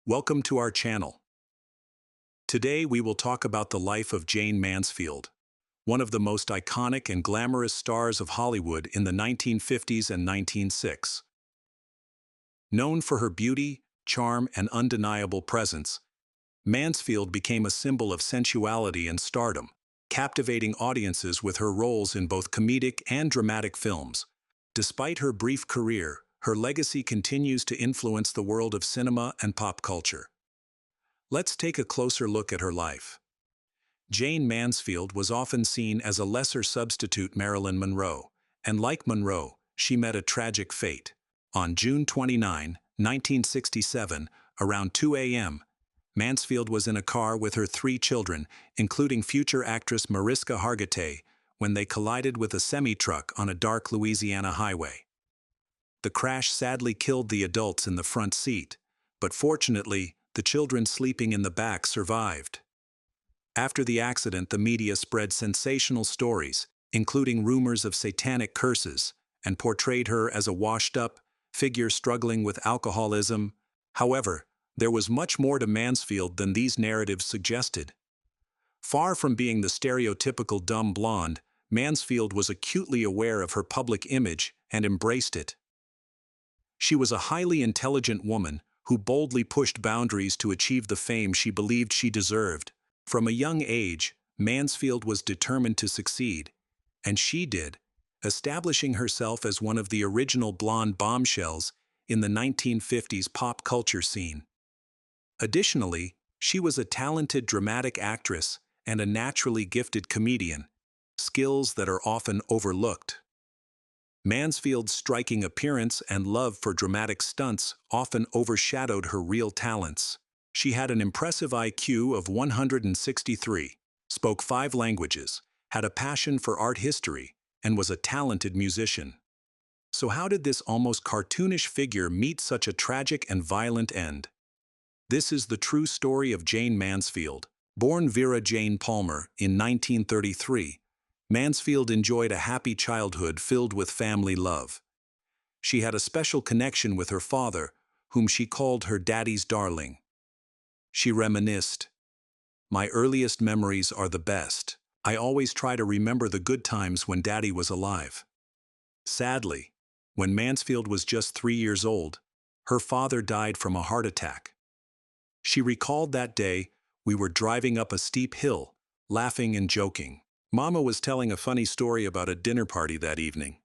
Welcome to our channel. Today we will talk about the life of Jayne Mansfield, one of the most iconic and glamorous stars of Hollywood in the 1950s and 1960s. Known for her beauty, charm, and undeniable presence, Mansfield became a symbol of sensuality and stardom, captivating audiences with her roles in both comedic and dramatic films. Despite her brief career, her legacy continues to influence the world of cinema and pop culture. Let's take a closer look at her life. Jayne Mansfield was often seen as a lesser substitute Marilyn Monroe, and like Monroe, she met a tragic fate. On June 29, 1967, around 2 a.m., Mansfield was in a car with her 3 children, including future actress Mariska Hargitay, when they collided with a semi-truck on a dark Louisiana highway. The crash sadly killed the adults in the front seat, but fortunately, the children sleeping in the back survived. After the accident, the media spread sensational stories, including rumors of satanic curses, and portrayed her as a washed-up figure struggling with alcoholism. However, there was much more to Mansfield than these narratives suggested. Far from being the stereotypical dumb blonde, Mansfield was acutely aware of her public image and embraced it. She was a highly intelligent woman who boldly pushed boundaries to achieve the fame she believed she deserved. From a young age, Mansfield was determined to succeed, and she did, establishing herself as one of the original blonde bombshells in the 1950s pop culture scene. Additionally, she was a talented dramatic actress and a naturally gifted comedian, skills that are often overlooked. Mansfield's striking appearance and love for dramatic stunts often overshadowed her real talents. She had an impressive IQ of 163, spoke 5 languages, had a passion for art history, and was a talented musician. So how did this almost cartoonish figure meet such a tragic and violent end? This is the true story of Jayne Mansfield. Born Vera Jane Palmer in 1933, Mansfield enjoyed a happy childhood filled with family love. She had a special connection with her father, whom she called her daddy's darling. She reminisced, "My earliest memories are the best. I always try to remember the good times when Daddy was alive." Sadly, when Mansfield was just 3 years old, her father died from a heart attack. She recalled that day, "We were driving up a steep hill, laughing and joking. Mama was telling a funny story about a dinner party that evening.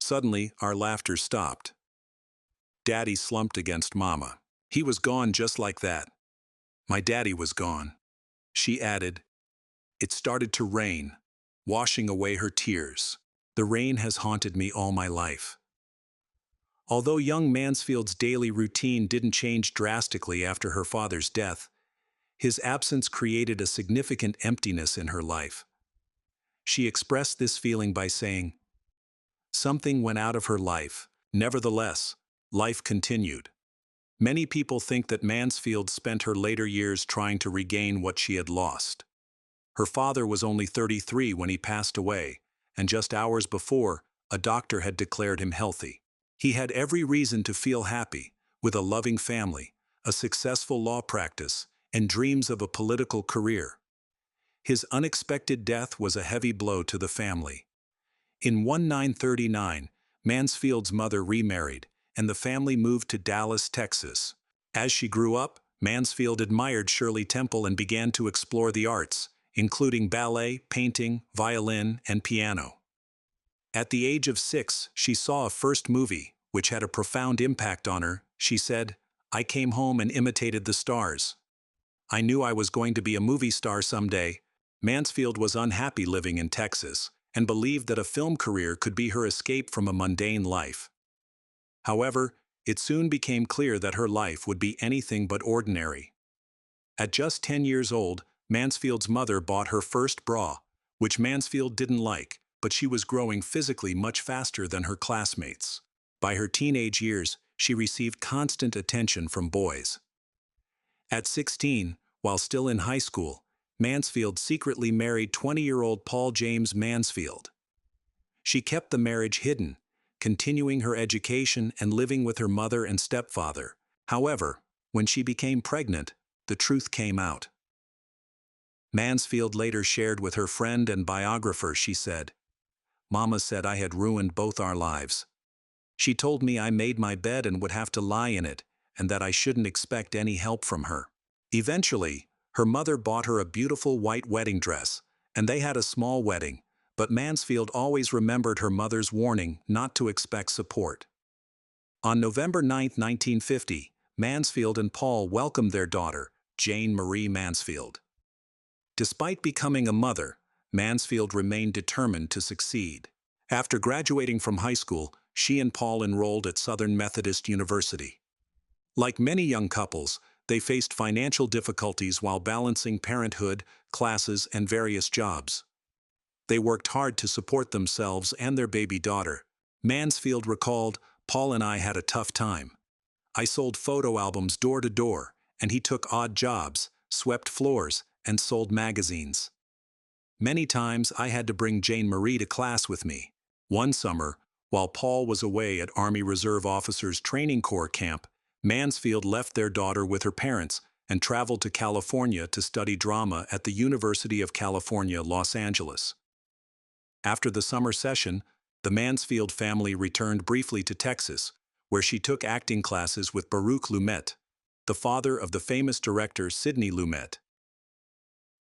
Suddenly, our laughter stopped. Daddy slumped against Mama. He was gone just like that. My daddy was gone." She added, "It started to rain, washing away her tears. The rain has haunted me all my life." Although young Mansfield's daily routine didn't change drastically after her father's death, his absence created a significant emptiness in her life. She expressed this feeling by saying, "Something went out of her life. Nevertheless, life continued." Many people think that Mansfield spent her later years trying to regain what she had lost. Her father was only 33 when he passed away, and just hours before, a doctor had declared him healthy. He had every reason to feel happy, with a loving family, a successful law practice, and dreams of a political career. His unexpected death was a heavy blow to the family. In 1939, Mansfield's mother remarried, and the family moved to Dallas, Texas. As she grew up, Mansfield admired Shirley Temple and began to explore the arts, including ballet, painting, violin, and piano. At the age of 6, she saw a first movie, which had a profound impact on her. She said, "I came home and imitated the stars. I knew I was going to be a movie star someday." Mansfield was unhappy living in Texas, and believed that a film career could be her escape from a mundane life. However, it soon became clear that her life would be anything but ordinary. At just 10 years old, Mansfield's mother bought her first bra, which Mansfield didn't like, but she was growing physically much faster than her classmates. By her teenage years, she received constant attention from boys. At 16, while still in high school, Mansfield secretly married 20-year-old Paul James Mansfield. She kept the marriage hidden, continuing her education and living with her mother and stepfather. However, When she became pregnant, the truth came out. Mansfield later shared with her friend and biographer. She said, "Mama said I had ruined both our lives. She told me I made my bed and would have to lie in it, and that I shouldn't expect any help from her." Eventually, her mother bought her a beautiful white wedding dress, and they had a small wedding, but Mansfield always remembered her mother's warning not to expect support. On November 9, 1950, Mansfield and Paul welcomed their daughter, Jayne Marie Mansfield. Despite becoming a mother, Mansfield remained determined to succeed. After graduating from high school, she and Paul enrolled at Southern Methodist University. Like many young couples, they faced financial difficulties while balancing parenthood, classes, and various jobs. They worked hard to support themselves and their baby daughter. Mansfield recalled, "Paul and I had a tough time. I sold photo albums door to door, and he took odd jobs, swept floors, and sold magazines. Many times I had to bring Jayne Marie to class with me. One summer, while Paul was away at Army Reserve Officers Training Corps camp, Mansfield left their daughter with her parents and traveled to California to study drama at the University of California, Los Angeles. After the summer session, the Mansfield family returned briefly to Texas, where she took acting classes with Baruch Lumet, the father of the famous director Sidney Lumet.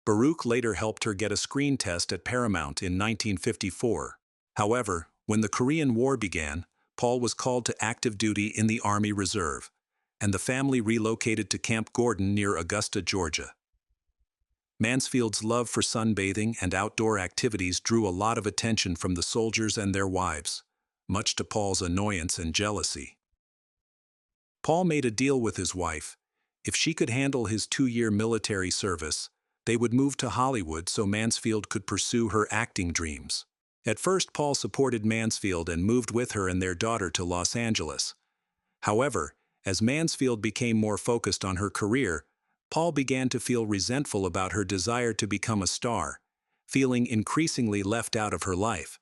Baruch later helped her get a screen test at Paramount in 1954. However, when the Korean War began, Paul was called to active duty in the Army Reserve, and the family relocated to Camp Gordon near Augusta, Georgia. Mansfield's love for sunbathing and outdoor activities drew a lot of attention from the soldiers and their wives, much to Paul's annoyance and jealousy. Paul made a deal with his wife. If she could handle his 2-year military service, they would move to Hollywood so Mansfield could pursue her acting dreams. At first, Paul supported Mansfield and moved with her and their daughter to Los Angeles. However, as Mansfield became more focused on her career, Paul began to feel resentful about her desire to become a star, feeling increasingly left out of her life.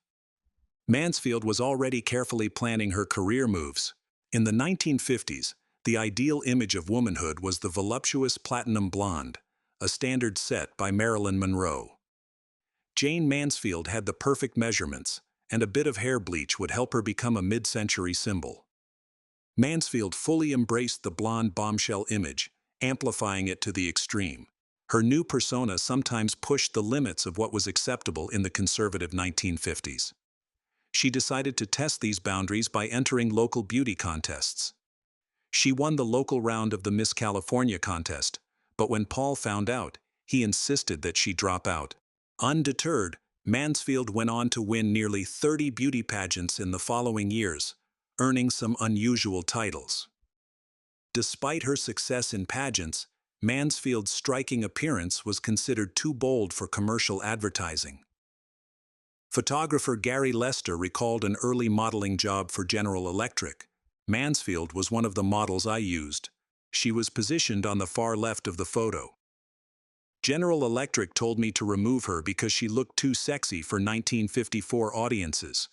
Mansfield was already carefully planning her career moves. In the 1950s, the ideal image of womanhood was the voluptuous platinum blonde, a standard set by Marilyn Monroe. Jayne Mansfield had the perfect measurements, and a bit of hair bleach would help her become a mid-century symbol. Mansfield fully embraced the blonde bombshell image, amplifying it to the extreme. Her new persona sometimes pushed the limits of what was acceptable in the conservative 1950s. She decided to test these boundaries by entering local beauty contests. She won the local round of the Miss California contest, but when Paul found out, he insisted that she drop out. Undeterred, Mansfield went on to win nearly 30 beauty pageants in the following years, earning some unusual titles. Despite her success in pageants, Mansfield's striking appearance was considered too bold for commercial advertising. Photographer Gary Lester recalled an early modeling job for General Electric. "Mansfield was one of the models I used. She was positioned on the far left of the photo. General Electric told me to remove her because she looked too sexy for 1954 audiences."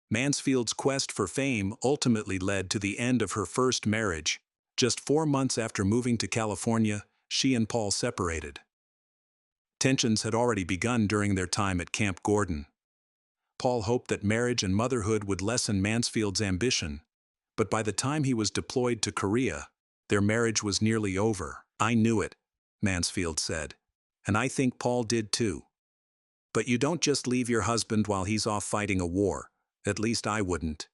Mansfield's quest for fame ultimately led to the end of her first marriage. Just 4 months after moving to California, she and Paul separated. Tensions had already begun during their time at Camp Gordon. Paul hoped that marriage and motherhood would lessen Mansfield's ambition, but by the time he was deployed to Korea, their marriage was nearly over. "I knew it," Mansfield said, "and I think Paul did too. But you don't just leave your husband while he's off fighting a war. At least I wouldn't."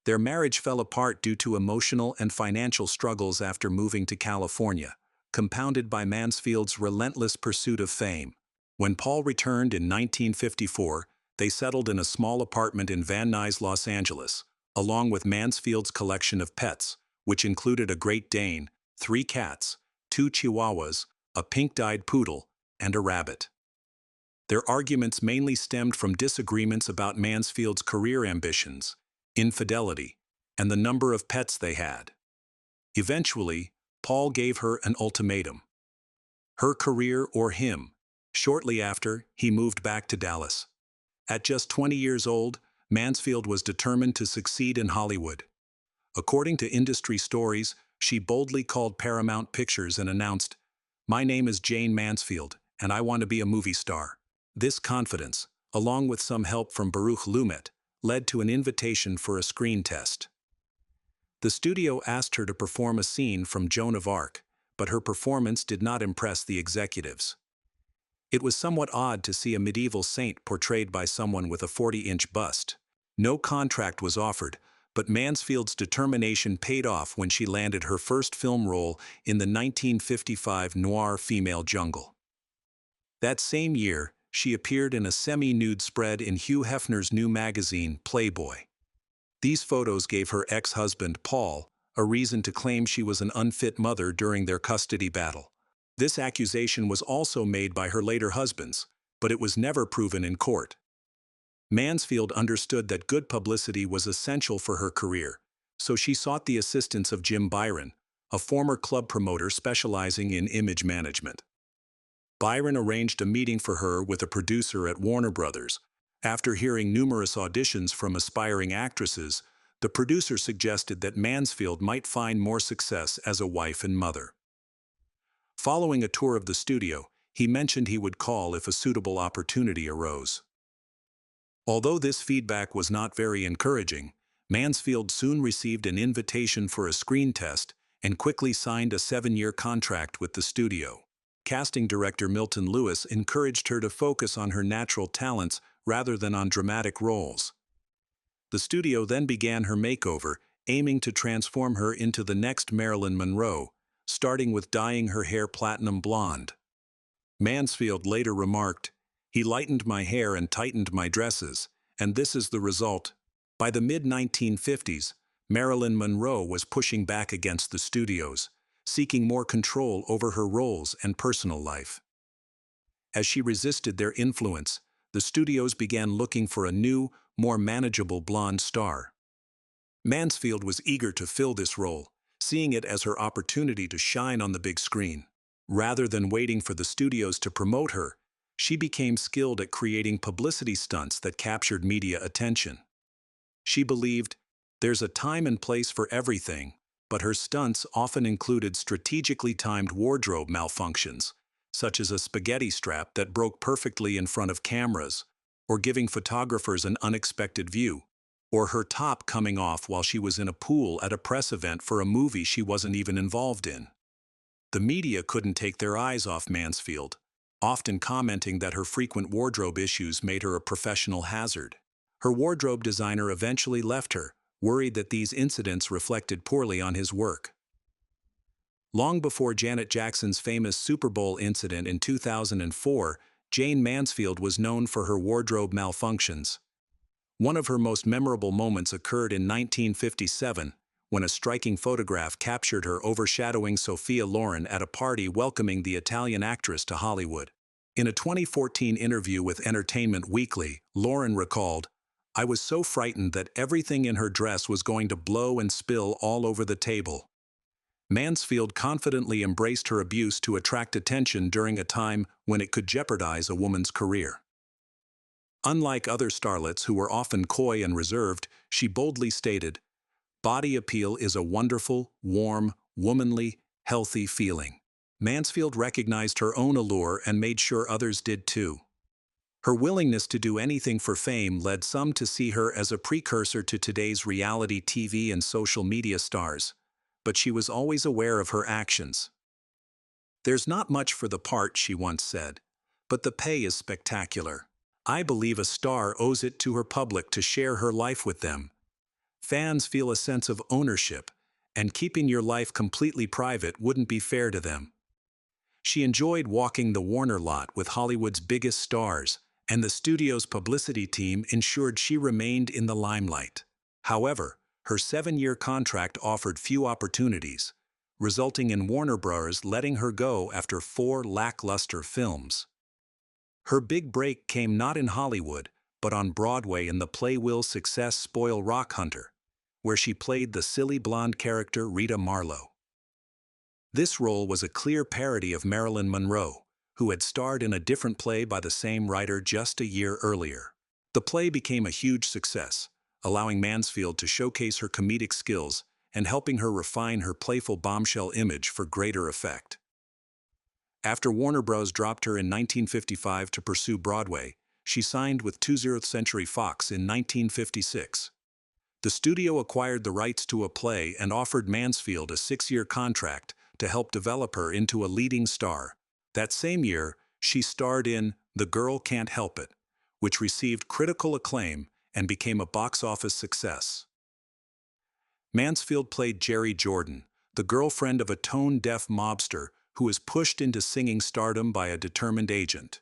Their marriage fell apart due to emotional and financial struggles after moving to California, compounded by Mansfield's relentless pursuit of fame. When Paul returned in 1954, they settled in a small apartment in Van Nuys, Los Angeles, along with Mansfield's collection of pets, which included a Great Dane, 3 cats, 2 Chihuahuas, a pink-dyed poodle, and a rabbit. Their arguments mainly stemmed from disagreements about Mansfield's career ambitions, infidelity, and the number of pets they had. Eventually, Paul gave her an ultimatum: her career or him. Shortly after, he moved back to Dallas. At just 20 years old, Mansfield was determined to succeed in Hollywood. According to industry stories, she boldly called Paramount Pictures and announced, "My name is Jayne Mansfield, and I want to be a movie star." This confidence, along with some help from Baruch Lumet, led to an invitation for a screen test. The studio asked her to perform a scene from Joan of Arc, but her performance did not impress the executives. It was somewhat odd to see a medieval saint portrayed by someone with a 40-inch bust. No contract was offered, but Mansfield's determination paid off when she landed her first film role in the 1955 noir Female Jungle. That same year, she appeared in a semi-nude spread in Hugh Hefner's new magazine, Playboy. These photos gave her ex-husband, Paul, a reason to claim she was an unfit mother during their custody battle. This accusation was also made by her later husbands, but it was never proven in court. Mansfield understood that good publicity was essential for her career, so she sought the assistance of Jim Byron, a former club promoter specializing in image management. Byron arranged a meeting for her with a producer at Warner Brothers. After hearing numerous auditions from aspiring actresses, the producer suggested that Mansfield might find more success as a wife and mother. Following a tour of the studio, he mentioned he would call if a suitable opportunity arose. Although this feedback was not very encouraging, Mansfield soon received an invitation for a screen test and quickly signed a 7-year contract with the studio. Casting director Milton Lewis encouraged her to focus on her natural talents rather than on dramatic roles. The studio then began her makeover, aiming to transform her into the next Marilyn Monroe, starting with dyeing her hair platinum blonde. Mansfield later remarked, "He lightened my hair and tightened my dresses, and this is the result." By the mid-1950s, Marilyn Monroe was pushing back against the studios, seeking more control over her roles and personal life. As she resisted their influence, the studios began looking for a new, more manageable blonde star. Mansfield was eager to fill this role, seeing it as her opportunity to shine on the big screen. Rather than waiting for the studios to promote her, she became skilled at creating publicity stunts that captured media attention. She believed, "There's a time and place for everything," but her stunts often included strategically timed wardrobe malfunctions, such as a spaghetti strap that broke perfectly in front of cameras, or giving photographers an unexpected view, or her top coming off while she was in a pool at a press event for a movie she wasn't even involved in. The media couldn't take their eyes off Mansfield, often commenting that her frequent wardrobe issues made her a professional hazard. Her wardrobe designer eventually left her, worried that these incidents reflected poorly on his work. Long before Janet Jackson's famous Super Bowl incident in 2004, Jayne Mansfield was known for her wardrobe malfunctions. One of her most memorable moments occurred in 1957, when a striking photograph captured her overshadowing Sophia Loren at a party welcoming the Italian actress to Hollywood. In a 2014 interview with Entertainment Weekly, Loren recalled, "I was so frightened that everything in her dress was going to blow and spill all over the table." Mansfield confidently embraced her abuse to attract attention during a time when it could jeopardize a woman's career. Unlike other starlets who were often coy and reserved, she boldly stated, "Body appeal is a wonderful, warm, womanly, healthy feeling." Mansfield recognized her own allure and made sure others did too. Her willingness to do anything for fame led some to see her as a precursor to today's reality TV and social media stars, but she was always aware of her actions. "There's not much for the part," she once said, "but the pay is spectacular. I believe a star owes it to her public to share her life with them. Fans feel a sense of ownership, and keeping your life completely private wouldn't be fair to them." She enjoyed walking the Warner lot with Hollywood's biggest stars, and the studio's publicity team ensured she remained in the limelight. However, her 7-year contract offered few opportunities, resulting in Warner Bros. Letting her go after 4 lackluster films. Her big break came not in Hollywood, but on Broadway in the play Will Success Spoil Rock Hunter, where she played the silly blonde character Rita Marlowe. This role was a clear parody of Marilyn Monroe, who had starred in a different play by the same writer just a year earlier. The play became a huge success, allowing Mansfield to showcase her comedic skills and helping her refine her playful bombshell image for greater effect. After Warner Bros. Dropped her in 1955 to pursue Broadway, she signed with 20th Century Fox in 1956. The studio acquired the rights to a play and offered Mansfield a 6-year contract to help develop her into a leading star. That same year, she starred in The Girl Can't Help It, which received critical acclaim and became a box office success. Mansfield played Jerry Jordan, the girlfriend of a tone-deaf mobster who is pushed into singing stardom by a determined agent.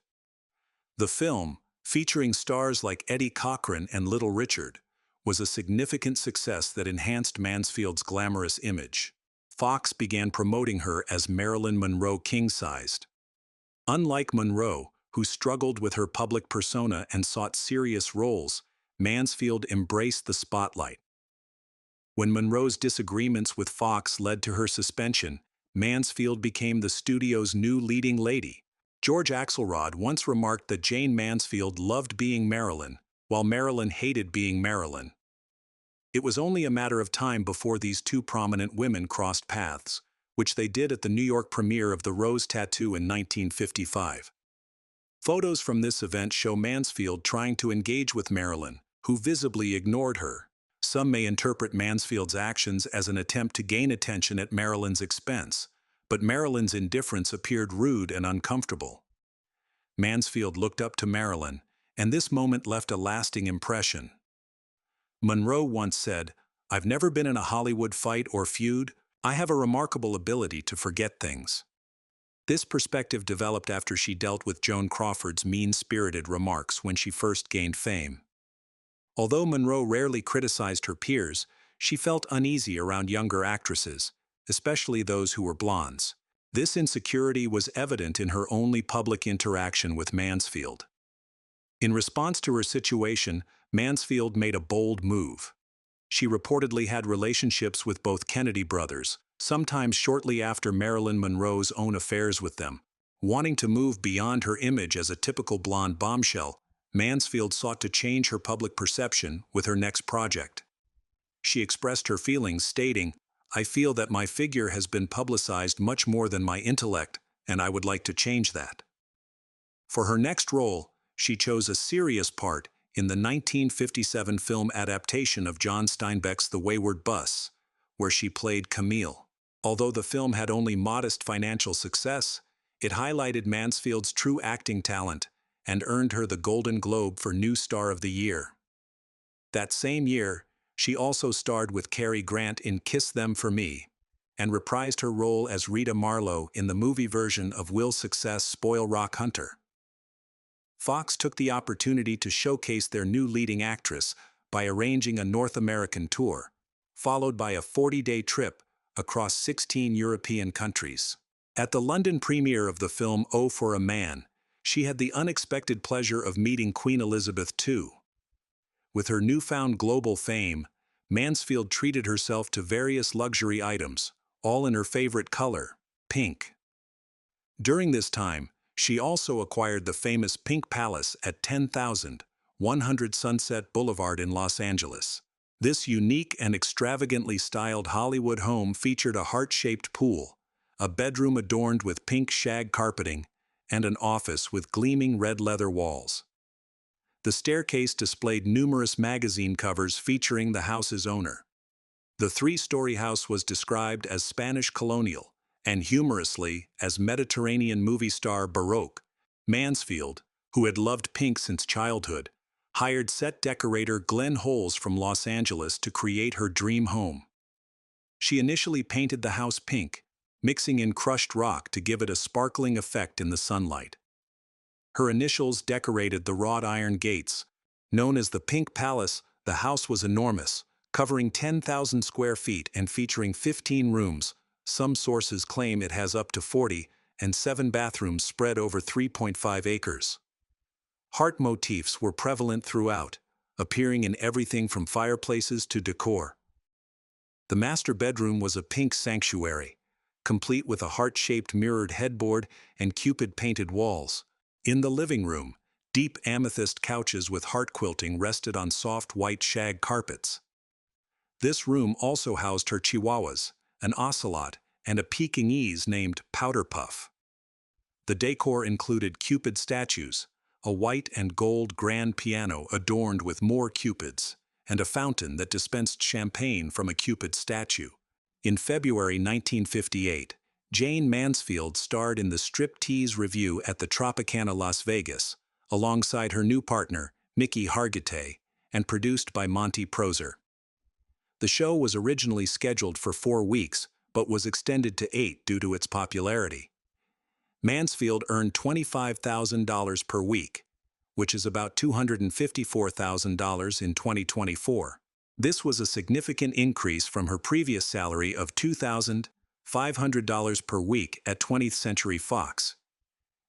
The film, featuring stars like Eddie Cochran and Little Richard, was a significant success that enhanced Mansfield's glamorous image. Fox began promoting her as Marilyn Monroe king-sized. Unlike Monroe, who struggled with her public persona and sought serious roles, Mansfield embraced the spotlight. When Monroe's disagreements with Fox led to her suspension, Mansfield became the studio's new leading lady. George Axelrod once remarked that Jayne Mansfield loved being Marilyn, while Marilyn hated being Marilyn. It was only a matter of time before these two prominent women crossed paths, which they did at the New York premiere of The Rose Tattoo in 1955. Photos from this event show Mansfield trying to engage with Marilyn, who visibly ignored her. Some may interpret Mansfield's actions as an attempt to gain attention at Marilyn's expense, but Marilyn's indifference appeared rude and uncomfortable. Mansfield looked up to Marilyn, and this moment left a lasting impression. Monroe once said, "I've never been in a Hollywood fight or feud. I have a remarkable ability to forget things." This perspective developed after she dealt with Joan Crawford's mean-spirited remarks when she first gained fame. Although Monroe rarely criticized her peers, she felt uneasy around younger actresses, especially those who were blondes. This insecurity was evident in her only public interaction with Mansfield. In response to her situation, Mansfield made a bold move. She reportedly had relationships with both Kennedy brothers, sometimes shortly after Marilyn Monroe's own affairs with them. Wanting to move beyond her image as a typical blonde bombshell, Mansfield sought to change her public perception with her next project. She expressed her feelings, stating, "I feel that my figure has been publicized much more than my intellect, and I would like to change that." For her next role, she chose a serious part in the 1957 film adaptation of John Steinbeck's The Wayward Bus, where she played Camille. Although the film had only modest financial success, it highlighted Mansfield's true acting talent and earned her the Golden Globe for New Star of the Year. That same year, she also starred with Cary Grant in Kiss Them for Me, and reprised her role as Rita Marlowe in the movie version of Will's success Spoil Rock Hunter. Fox took the opportunity to showcase their new leading actress by arranging a North American tour, followed by a 40-day trip across 16 European countries. At the London premiere of the film Oh for a Man, she had the unexpected pleasure of meeting Queen Elizabeth II. With her newfound global fame, Mansfield treated herself to various luxury items, all in her favorite color, pink. During this time, she also acquired the famous Pink Palace at 10,100 Sunset Boulevard in Los Angeles. This unique and extravagantly styled Hollywood home featured a heart-shaped pool, a bedroom adorned with pink shag carpeting, and an office with gleaming red leather walls. The staircase displayed numerous magazine covers featuring the house's owner. The 3-story house was described as Spanish colonial, and humorously as Mediterranean movie star Baroque. Mansfield, who had loved pink since childhood, hired set decorator Glenn Holes from Los Angeles to create her dream home. She initially painted the house pink, mixing in crushed rock to give it a sparkling effect in the sunlight. Her initials decorated the wrought iron gates. Known as the Pink Palace, the house was enormous, covering 10,000 square feet and featuring 15 rooms. Some sources claim it has up to 40, and 7 bathrooms spread over 3.5 acres. Heart motifs were prevalent throughout, appearing in everything from fireplaces to decor. The master bedroom was a pink sanctuary, complete with a heart-shaped mirrored headboard and Cupid-painted walls. In the living room, deep amethyst couches with heart quilting rested on soft white shag carpets. This room also housed her chihuahuas, an ocelot, and a Pekingese named Powder Puff. The decor included Cupid statues, a white and gold grand piano adorned with more Cupids, and a fountain that dispensed champagne from a Cupid statue. In February 1958, Jayne Mansfield starred in the Striptease Revue at the Tropicana Las Vegas, alongside her new partner, Mickey Hargitay, and produced by Monty Proser. The show was originally scheduled for 4 weeks, but was extended to 8 due to its popularity. Mansfield earned $25,000 per week, which is about $254,000 in 2024. This was a significant increase from her previous salary of $2,500 per week at 20th Century Fox.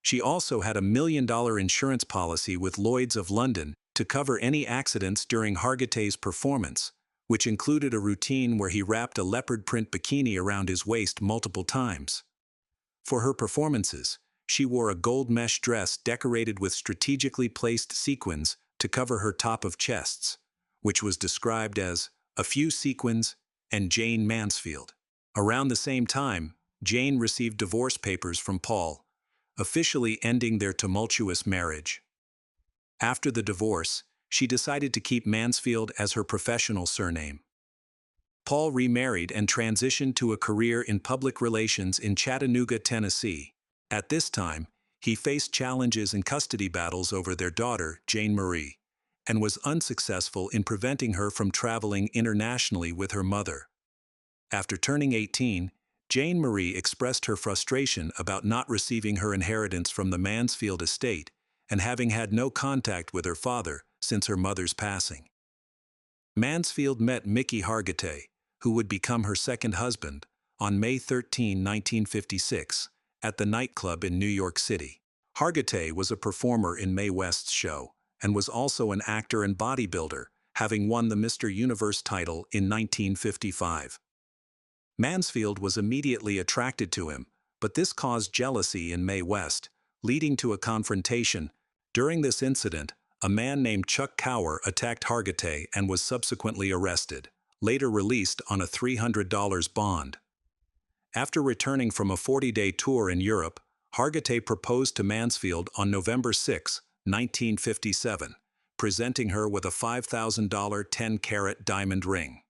She also had a $1 million insurance policy with Lloyd's of London to cover any accidents during Hargitay's performance, which included a routine where he wrapped a leopard print bikini around his waist multiple times. For her performances, she wore a gold mesh dress decorated with strategically placed sequins to cover her top of chests, which was described as a few sequins and Jayne Mansfield. Around the same time, Jayne received divorce papers from Paul, officially ending their tumultuous marriage. After the divorce, she decided to keep Mansfield as her professional surname. Paul remarried and transitioned to a career in public relations in Chattanooga, Tennessee. At this time, he faced challenges and custody battles over their daughter, Jane Marie, and was unsuccessful in preventing her from traveling internationally with her mother. After turning 18, Jane Marie expressed her frustration about not receiving her inheritance from the Mansfield estate and having had no contact with her father since her mother's passing. Mansfield met Mickey Hargitay, who would become her second husband, on May 13, 1956, at the nightclub in New York City. Hargitay was a performer in Mae West's show, and was also an actor and bodybuilder, having won the Mr. Universe title in 1955. Mansfield was immediately attracted to him, but this caused jealousy in Mae West, leading to a confrontation. During this incident, a man named Chuck Cower attacked Hargitay and was subsequently arrested, later released on a $300 bond. After returning from a 40-day tour in Europe, Hargitay proposed to Mansfield on November 6, 1957, presenting her with a $5,000 10-carat diamond ring.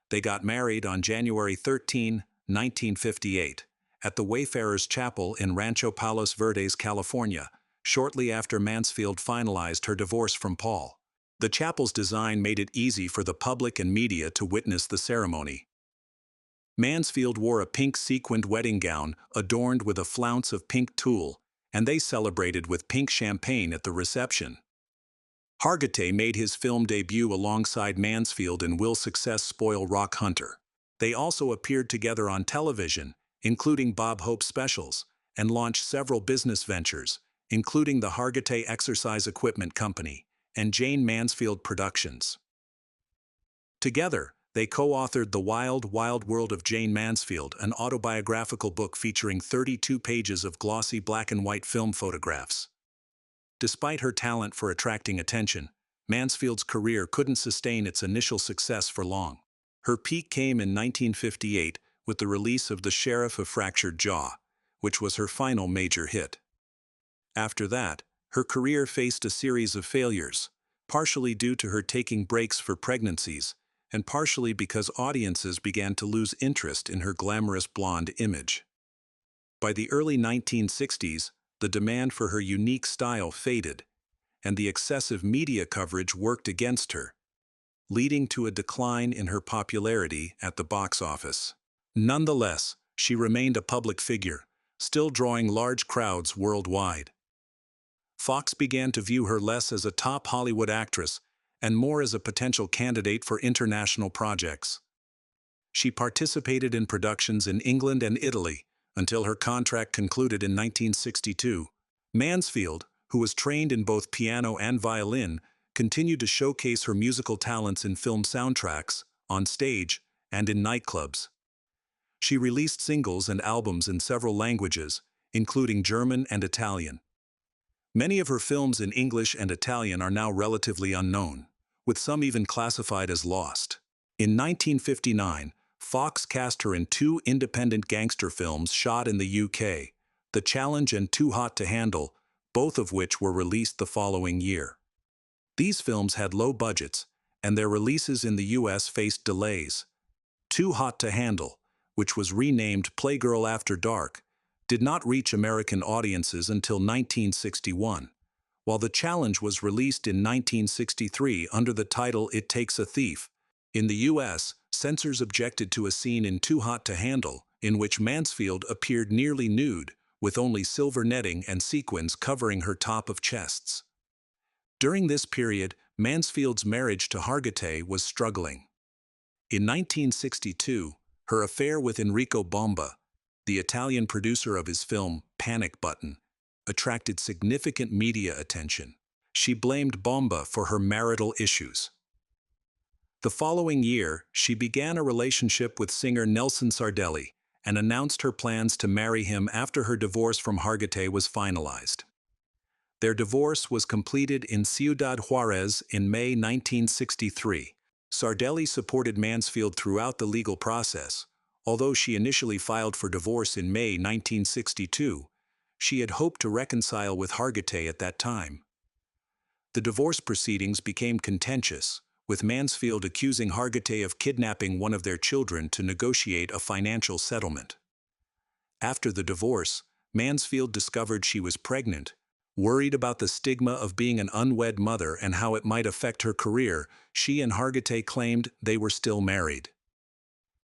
They got married on January 13, 1958, at the Wayfarers Chapel in Rancho Palos Verdes, California, shortly after Mansfield finalized her divorce from Paul. The chapel's design made it easy for the public and media to witness the ceremony. Mansfield wore a pink sequined wedding gown adorned with a flounce of pink tulle, and they celebrated with pink champagne at the reception. Hargitay made his film debut alongside Mansfield in Will Success Spoil Rock Hunter. They also appeared together on television, including Bob Hope specials, and launched several business ventures, including the Hargitay Exercise Equipment Company and Jayne Mansfield Productions. Together, they co-authored The Wild, Wild World of Jayne Mansfield, an autobiographical book featuring 32 pages of glossy black-and-white film photographs. Despite her talent for attracting attention, Mansfield's career couldn't sustain its initial success for long. Her peak came in 1958 with the release of The Sheriff of Fractured Jaw, which was her final major hit. After that, her career faced a series of failures, partially due to her taking breaks for pregnancies, and partially because audiences began to lose interest in her glamorous blonde image. By the early 1960s, the demand for her unique style faded, and the excessive media coverage worked against her, leading to a decline in her popularity at the box office. Nonetheless, she remained a public figure, still drawing large crowds worldwide. Fox began to view her less as a top Hollywood actress and more as a potential candidate for international projects. She participated in productions in England and Italy until her contract concluded in 1962. Mansfield, who was trained in both piano and violin, continued to showcase her musical talents in film soundtracks, on stage, and in nightclubs. She released singles and albums in several languages, including German and Italian. Many of her films in English and Italian are now relatively unknown, with some even classified as lost. In 1959, Fox cast her in two independent gangster films shot in the UK, The Challenge and Too Hot to Handle, both of which were released the following year. These films had low budgets, and their releases in the US faced delays. Too Hot to Handle, which was renamed Playgirl After Dark, did not reach American audiences until 1961, while The Challenge was released in 1963 under the title It Takes a Thief. In the US, censors objected to a scene in Too Hot to Handle, in which Mansfield appeared nearly nude, with only silver netting and sequins covering her top of chests. During this period, Mansfield's marriage to Hargitay was struggling. In 1962, her affair with Enrico Bomba, the Italian producer of his film Panic Button, attracted significant media attention. She blamed Bomba for her marital issues. The following year, she began a relationship with singer Nelson Sardelli and announced her plans to marry him after her divorce from Hargitay was finalized. Their divorce was completed in Ciudad Juarez in May 1963. Sardelli supported Mansfield throughout the legal process. Although she initially filed for divorce in May 1962, she had hoped to reconcile with Hargitay at that time. The divorce proceedings became contentious, with Mansfield accusing Hargitay of kidnapping one of their children to negotiate a financial settlement. After the divorce, Mansfield discovered she was pregnant. Worried about the stigma of being an unwed mother and how it might affect her career, she and Hargitay claimed they were still married.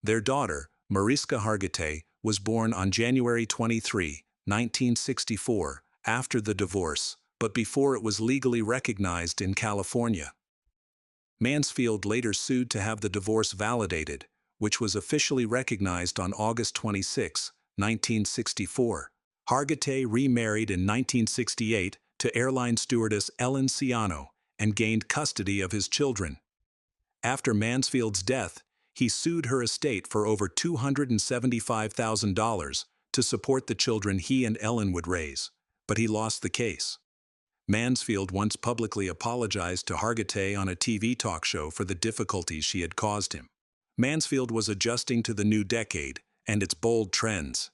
Their daughter, Mariska Hargitay, was born on January 23, 1964, after the divorce, but before it was legally recognized in California. Mansfield later sued to have the divorce validated, which was officially recognized on August 26, 1964. Hargitay remarried in 1968 to airline stewardess Ellen Ciano and gained custody of his children. After Mansfield's death, he sued her estate for over $275,000 to support the children he and Ellen would raise, but he lost the case. Mansfield once publicly apologized to Hargitay on a TV talk show for the difficulties she had caused him. Mansfield was adjusting to the new decade and its bold trends.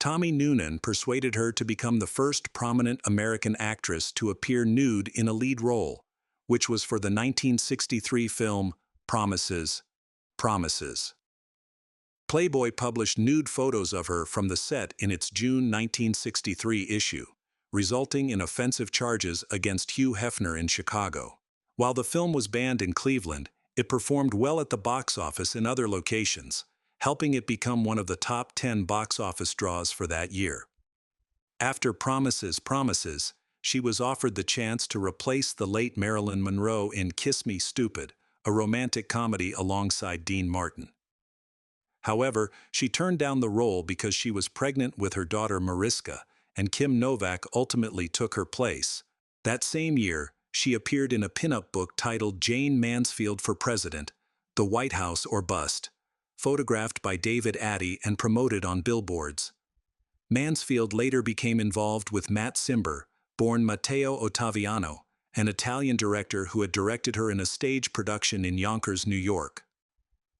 Tommy Noonan persuaded her to become the first prominent American actress to appear nude in a lead role, which was for the 1963 film Promises. Playboy published nude photos of her from the set in its June 1963 issue, resulting in offensive charges against Hugh Hefner in Chicago. While the film was banned in Cleveland, it performed well at the box office in other locations, helping it become one of the top 10 box office draws for that year. After Promises, she was offered the chance to replace the late Marilyn Monroe in Kiss Me Stupid, a romantic comedy alongside Dean Martin. However, she turned down the role because she was pregnant with her daughter Mariska, and Kim Novak ultimately took her place. That same year, she appeared in a pinup book titled Jayne Mansfield for President, The White House or Bust, photographed by David Addy and promoted on billboards. Mansfield later became involved with Matt Cimber, born Matteo Ottaviano, an Italian director who had directed her in a stage production in Yonkers, New York.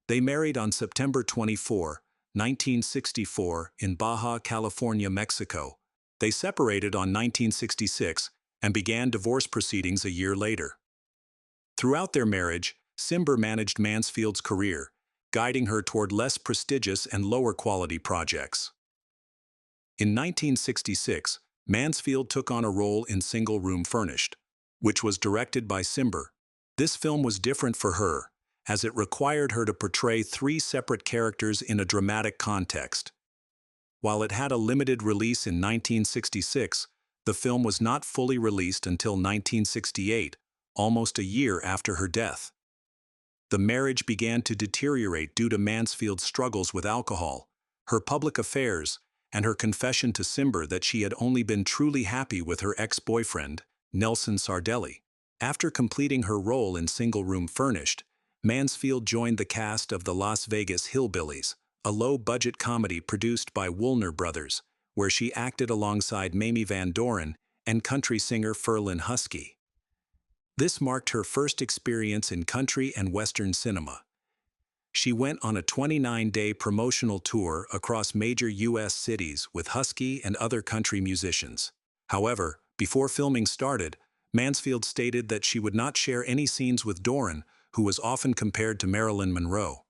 They married on September 24, 1964, in Baja California, Mexico. They separated on 1966 and began divorce proceedings a year later. Throughout their marriage, Cimber managed Mansfield's career, guiding her toward less prestigious and lower-quality projects. In 1966, Mansfield took on a role in Single Room Furnished, which was directed by Cimber. This film was different for her, as it required her to portray three separate characters in a dramatic context. While it had a limited release in 1966, the film was not fully released until 1968, almost a year after her death. The marriage began to deteriorate due to Mansfield's struggles with alcohol, her public affairs, and her confession to Cimber that she had only been truly happy with her ex-boyfriend, Nelson Sardelli. After completing her role in Single Room Furnished, Mansfield joined the cast of The Las Vegas Hillbillies, a low-budget comedy produced by Woolner Brothers, where she acted alongside Mamie Van Doren and country singer Ferlin Husky. This marked her first experience in country and western cinema, She went on a 29-day promotional tour across major U.S. cities with Husky and other country musicians. However, before filming started, Mansfield stated that she would not share any scenes with Doran, who was often compared to Marilyn Monroe.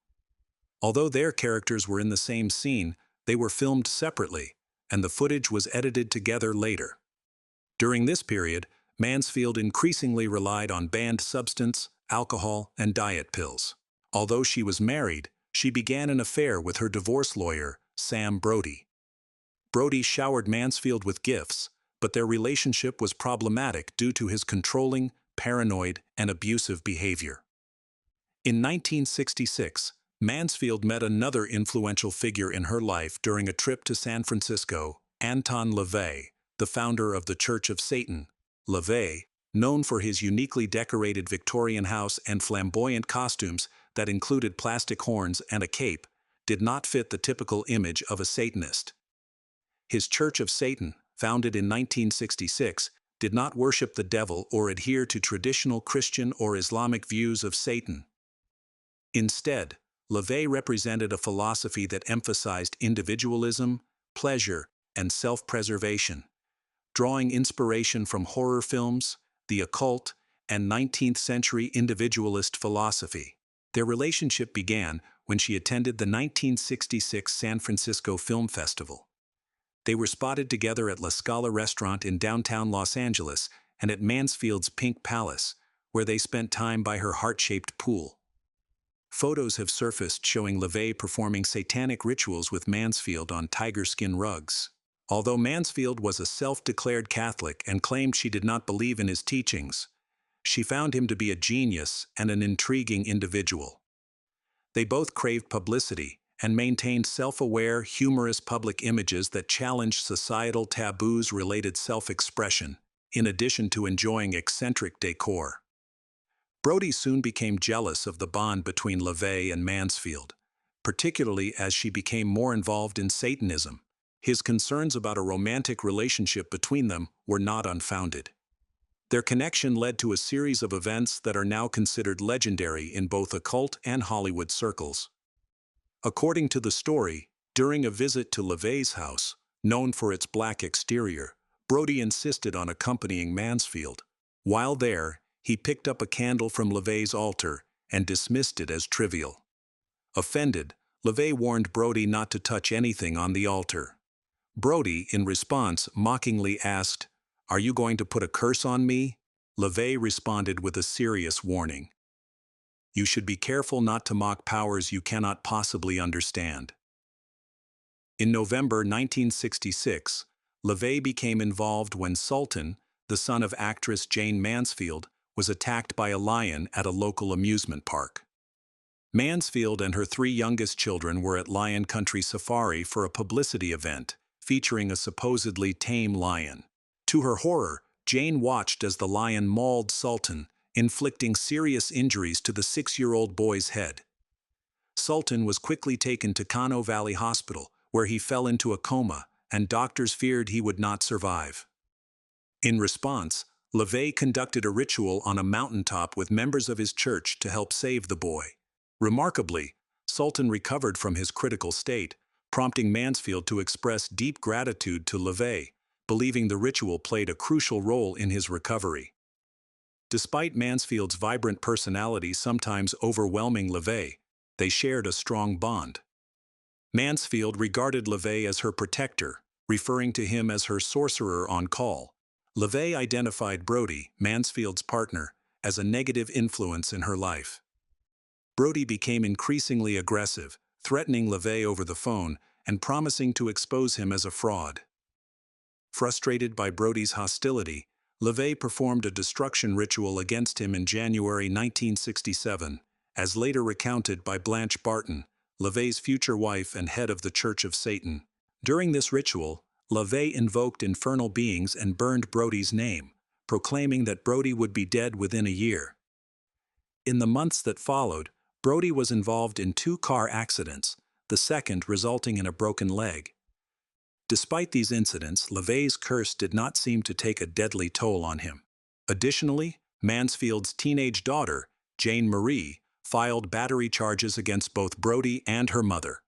Although their characters were in the same scene, they were filmed separately, and the footage was edited together later. During this period, Mansfield increasingly relied on banned substance, alcohol, and diet pills. Although she was married, she began an affair with her divorce lawyer, Sam Brody. Brody showered Mansfield with gifts, but their relationship was problematic due to his controlling, paranoid, and abusive behavior. In 1966, Mansfield met another influential figure in her life during a trip to San Francisco, Anton LaVey, the founder of the Church of Satan. LaVey, known for his uniquely decorated Victorian house and flamboyant costumes that included plastic horns and a cape, did not fit the typical image of a Satanist. His Church of Satan, founded in 1966, did not worship the devil or adhere to traditional Christian or Islamic views of Satan. Instead, LaVey represented a philosophy that emphasized individualism, pleasure, and self-preservation, drawing inspiration from horror films, the occult, and 19th-century individualist philosophy. Their relationship began when she attended the 1966 San Francisco Film Festival. They were spotted together at La Scala restaurant in downtown Los Angeles and at Mansfield's Pink Palace, where they spent time by her heart-shaped pool. Photos have surfaced showing LaVey performing satanic rituals with Mansfield on tiger skin rugs. Although Mansfield was a self-declared Catholic and claimed she did not believe in his teachings, she found him to be a genius and an intriguing individual. They both craved publicity and maintained self-aware, humorous public images that challenged societal taboos related self-expression, in addition to enjoying eccentric decor. Brody soon became jealous of the bond between LaVey and Mansfield, particularly as she became more involved in Satanism. His concerns about a romantic relationship between them were not unfounded. Their connection led to a series of events that are now considered legendary in both occult and Hollywood circles. According to the story, during a visit to LaVey's house, known for its black exterior, Brody insisted on accompanying Mansfield. While there, he picked up a candle from LaVey's altar and dismissed it as trivial. Offended, LaVey warned Brody not to touch anything on the altar. Brody, in response, mockingly asked, "Are you going to put a curse on me?" LaVey responded with a serious warning. "You should be careful not to mock powers you cannot possibly understand." In November 1966, LaVey became involved when Sultan, the son of actress Jayne Mansfield, was attacked by a lion at a local amusement park. Mansfield and her 3 youngest children were at Lion Country Safari for a publicity event, featuring a supposedly tame lion. To her horror, Jayne watched as the lion mauled Sultan, inflicting serious injuries to the 6-year-old boy's head. Sultan was quickly taken to Cano Valley Hospital, where he fell into a coma, and doctors feared he would not survive. In response, LaVey conducted a ritual on a mountaintop with members of his church to help save the boy. Remarkably, Sultan recovered from his critical state, prompting Mansfield to express deep gratitude to LaVey, believing the ritual played a crucial role in his recovery. Despite Mansfield's vibrant personality sometimes overwhelming LaVey, they shared a strong bond. Mansfield regarded LaVey as her protector, referring to him as her sorcerer on call. LaVey identified Brody, Mansfield's partner, as a negative influence in her life. Brody became increasingly aggressive, threatening LaVey over the phone and promising to expose him as a fraud. Frustrated by Brody's hostility, LaVey performed a destruction ritual against him in January 1967, as later recounted by Blanche Barton, LaVey's future wife and head of the Church of Satan. During this ritual, LaVey invoked infernal beings and burned Brody's name, proclaiming that Brody would be dead within a year. In the months that followed, Brody was involved in 2 car accidents, the second resulting in a broken leg. Despite these incidents, LaVey's curse did not seem to take a deadly toll on him. Additionally, Mansfield's teenage daughter, Jayne Marie, filed battery charges against both Brody and her mother.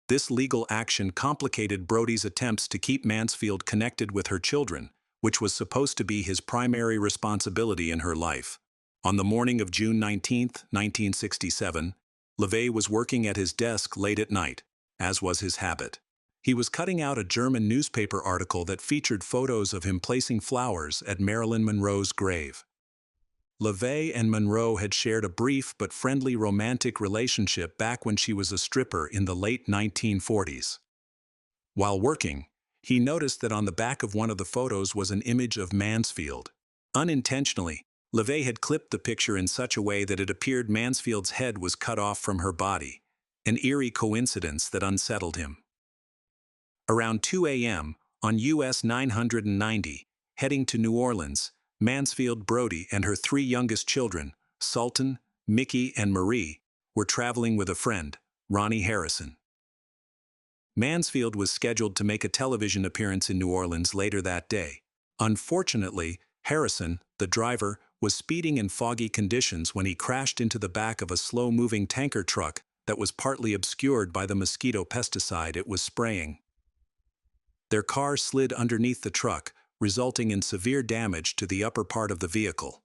This legal action complicated Brody's attempts to keep Mansfield connected with her children, which was supposed to be his primary responsibility in her life. On the morning of June 19, 1967, LaVey was working at his desk late at night, as was his habit. He was cutting out a German newspaper article that featured photos of him placing flowers at Marilyn Monroe's grave. LaVey and Monroe had shared a brief but friendly romantic relationship back when she was a stripper in the late 1940s. While working, he noticed that on the back of one of the photos was an image of Mansfield. Unintentionally, LaVey had clipped the picture in such a way that it appeared Mansfield's head was cut off from her body, an eerie coincidence that unsettled him. Around 2 a.m., on US 990, heading to New Orleans, Mansfield, Brody, and her three youngest children, Sultan, Mickey, and Marie, were traveling with a friend, Ronnie Harrison. Mansfield was scheduled to make a television appearance in New Orleans later that day. Unfortunately, Harrison, the driver, was speeding in foggy conditions when he crashed into the back of a slow-moving tanker truck that was partly obscured by the mosquito pesticide it was spraying. Their car slid underneath the truck, resulting in severe damage to the upper part of the vehicle.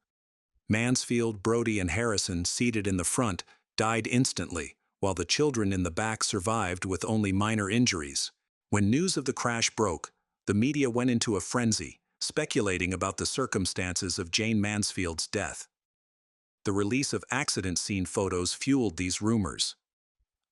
Mansfield, Brody, and Harrison, seated in the front, died instantly, while the children in the back survived with only minor injuries. When news of the crash broke, the media went into a frenzy, speculating about the circumstances of Jayne Mansfield's death. The release of accident scene photos fueled these rumors.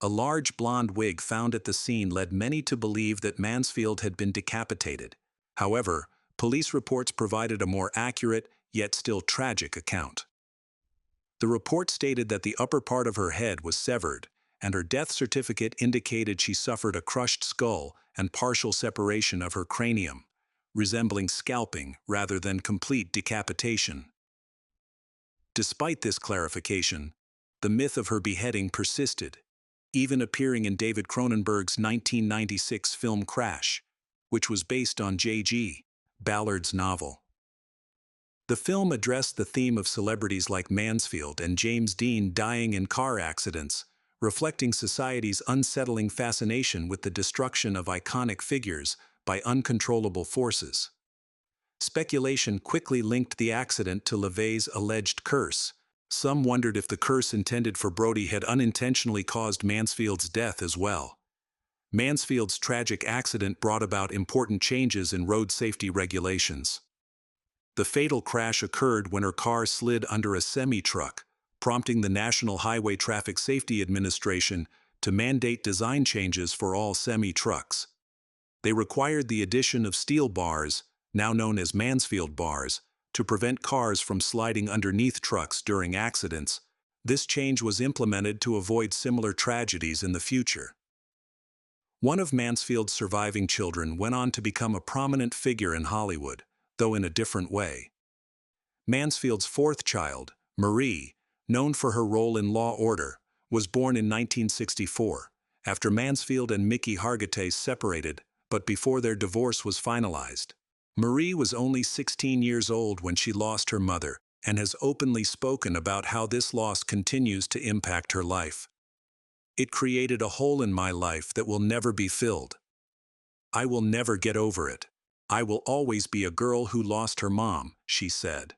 A large blonde wig found at the scene led many to believe that Mansfield had been decapitated. However, police reports provided a more accurate, yet still tragic account. The report stated that the upper part of her head was severed, and her death certificate indicated she suffered a crushed skull and partial separation of her cranium, resembling scalping rather than complete decapitation. Despite this clarification, the myth of her beheading persisted, even appearing in David Cronenberg's 1996 film Crash, which was based on J.G. Ballard's novel. The film addressed the theme of celebrities like Mansfield and James Dean dying in car accidents, reflecting society's unsettling fascination with the destruction of iconic figures by uncontrollable forces. Speculation quickly linked the accident to LaVey's alleged curse. Some wondered if the curse intended for Brody had unintentionally caused Mansfield's death as well. Mansfield's tragic accident brought about important changes in road safety regulations. The fatal crash occurred when her car slid under a semi-truck, prompting the National Highway Traffic Safety Administration to mandate design changes for all semi-trucks. They required the addition of steel bars, now known as Mansfield bars, to prevent cars from sliding underneath trucks during accidents. This change was implemented to avoid similar tragedies in the future. One of Mansfield's surviving children went on to become a prominent figure in Hollywood, though in a different way. Mansfield's fourth child, Marie, known for her role in Law Order, was born in 1964, after Mansfield and Mickey Hargitay separated, but before their divorce was finalized. Marie was only 16 years old when she lost her mother, and has openly spoken about how this loss continues to impact her life. "It created a hole in my life that will never be filled. I will never get over it. I will always be a girl who lost her mom," she said.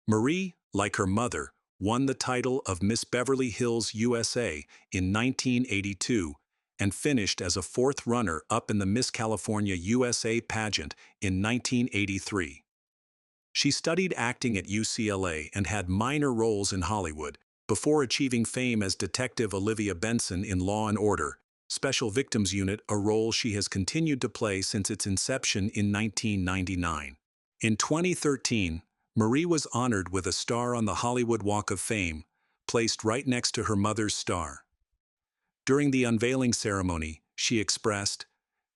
Marie, like her mother, won the title of Miss Beverly Hills USA in 1982 and finished as a fourth runner-up in the Miss California USA pageant in 1983. She studied acting at UCLA and had minor roles in Hollywood, before achieving fame as Detective Olivia Benson in Law & Order, Special Victims Unit, a role she has continued to play since its inception in 1999. In 2013, Marie was honored with a star on the Hollywood Walk of Fame, placed right next to her mother's star. During the unveiling ceremony, she expressed,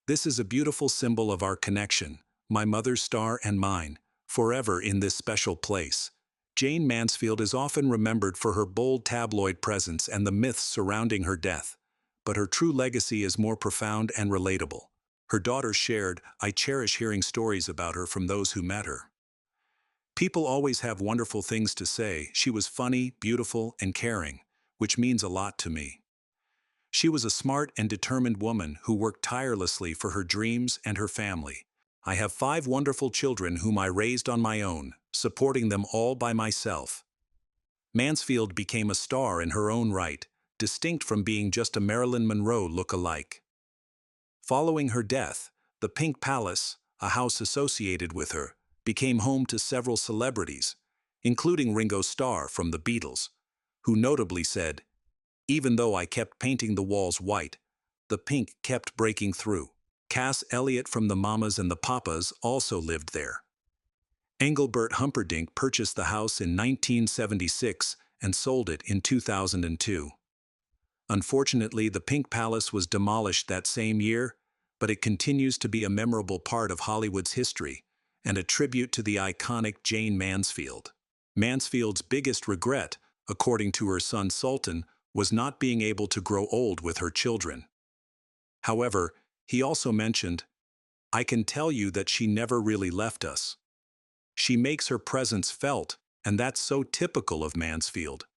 "This is a beautiful symbol of our connection, my mother's star and mine, forever in this special place." Jayne Mansfield is often remembered for her bold tabloid presence and the myths surrounding her death, but her true legacy is more profound and relatable. Her daughter shared, "I cherish hearing stories about her from those who met her. People always have wonderful things to say. She was funny, beautiful, and caring, which means a lot to me. She was a smart and determined woman who worked tirelessly for her dreams and her family. I have 5 wonderful children whom I raised on my own, supporting them all by myself. Mansfield became a star in her own right, distinct from being just a Marilyn Monroe look-alike. Following her death, the Pink Palace, a house associated with her, became home to several celebrities, including Ringo Starr from the Beatles, who notably said, "Even though I kept painting the walls white, the pink kept breaking through." Cass Elliot from the Mamas and the Papas also lived there. Engelbert Humperdinck purchased the house in 1976 and sold it in 2002. Unfortunately, the Pink Palace was demolished that same year, but it continues to be a memorable part of Hollywood's history and a tribute to the iconic Jayne Mansfield. Mansfield's biggest regret, according to her son Sultan, was not being able to grow old with her children. However, he also mentioned, "I can tell you that she never really left us. She makes her presence felt, and that's so typical of Mansfield."